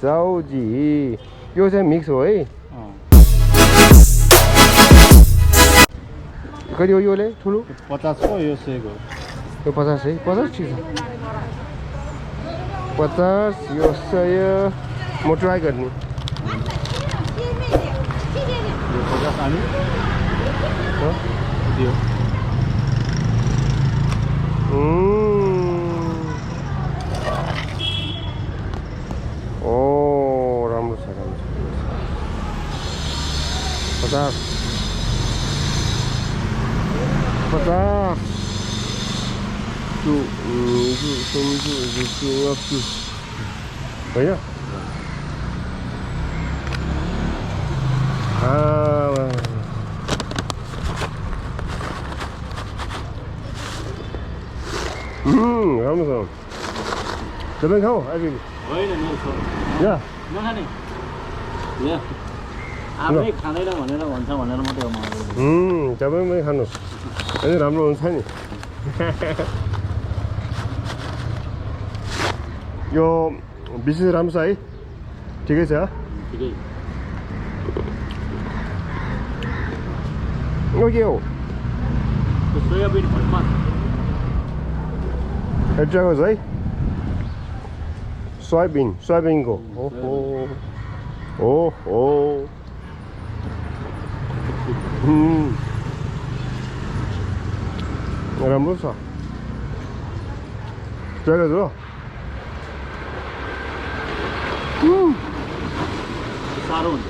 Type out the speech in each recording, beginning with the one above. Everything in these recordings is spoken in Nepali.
सब्जी यो चाहिँ मिक्स हो है कति हो योले ठुलो 50 हो यो 100 हो यो 50 है 50 ठिक छ 50 यो 100 म ट्राई गर्ने यो 50 आलु हो दियो ओ राम्रो छ 50 to up to होइन राम्रो छ तपाईँ खाऊ अहिले होइन मेरो छ या नखाने या आफै खाँदैन भनेर भन्छ भनेर मात्रै हो मलाई तपाईँ पनि खानुहोस् अनि राम्रो हुन्छ नि यो विशेष राम्रो छ है ठिकै छ ठिकै यो के हो सोयाबिन भटमास हेड्राको है सोयाबिनको ओहो ओहो राम्रो छ ट्राई गर्छु साह्रो हुन्छ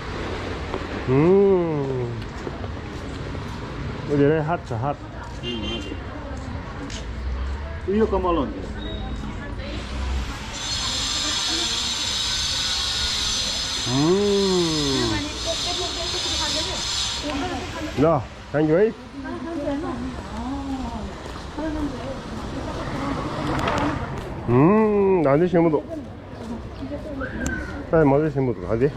धेरै हात छ हात यो कमल हुन्छ ल थ्याङ्क यू है 나한테 시험도 빨리 먼저 시험도 가지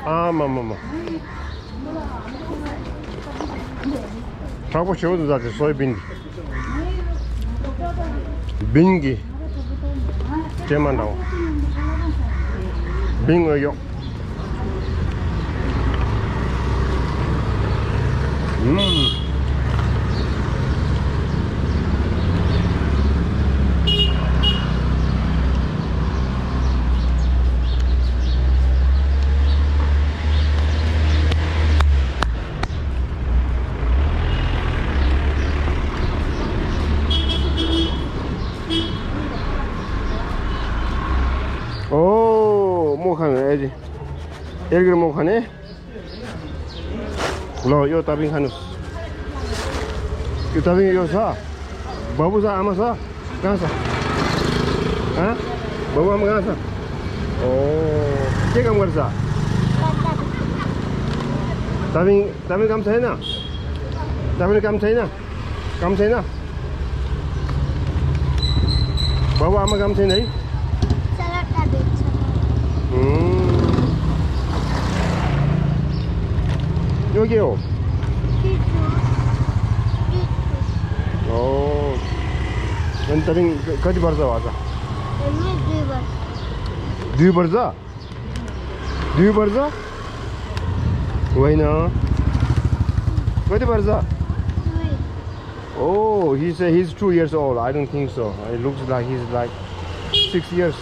마마마 하고 싶어도 다지 소이빈 빈기 제만 나오 빈어요 오, 뭐 खाने 애지. 여기를 뭐 खाने? लो यो ताबिङ खानुस् यो ताबिङ यो छ बाबु छ आमा छ कहाँ छ बाबु आमा कहाँ छ ओ के काम गर्छ ताबिङ काम छैन ताबिङ काम छैन बाबु आमा काम छैन है यो के हो ओ अनि तपाईँ कति वर्ष हो आज 2 वर्ष होइन कति वर्ष Oh, he's 2 years old. I don't think so. It looks like he's like 6 years.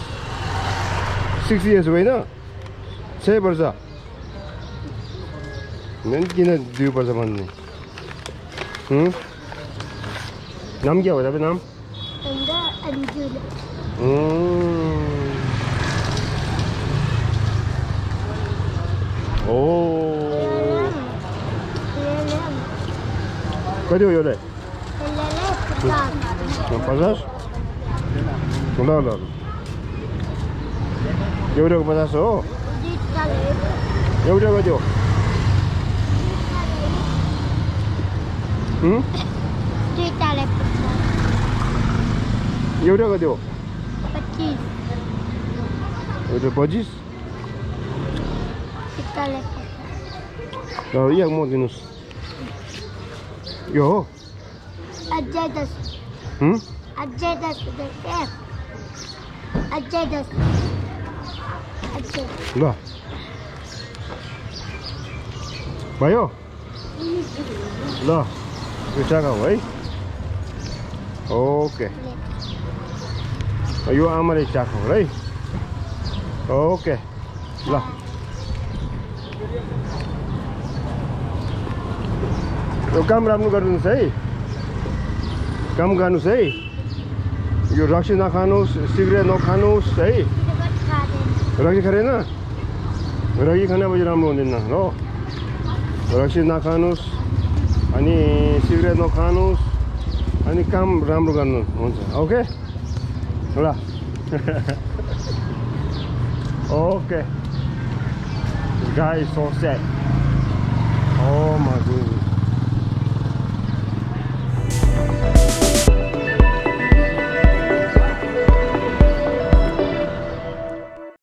6 years होइन 6 वर्ष नन किन 2 वर्ष भन्ने नाम के हो तपाईँ नाम ओ कति हो यो ले 50 ल ल एउटाको 50 हो एउटा कति हो एउटा कति हो 25 एउटा 25 ल यहाँ म दिनुस् यो हो Ajadas. Ajadas. Ajadas. ल भयो ल यो चाका हो है ओके यो आमाले चाका हो है ओके ल यो काम राम्रो गर्नुहोस् है काम गर्नुहोस् है यो रक्सी नखानुहोस् सिगरेट नखानुहोस् है रक्सी खाँदैन रक्सी खाने पछि राम्रो हुँदैन हो रक्सी नखानुहोस् अनि सिगरेट नखानुहोस् अनि काम राम्रो गर्नु हुन्छ ओके ल okay guy is so sad oh my goodness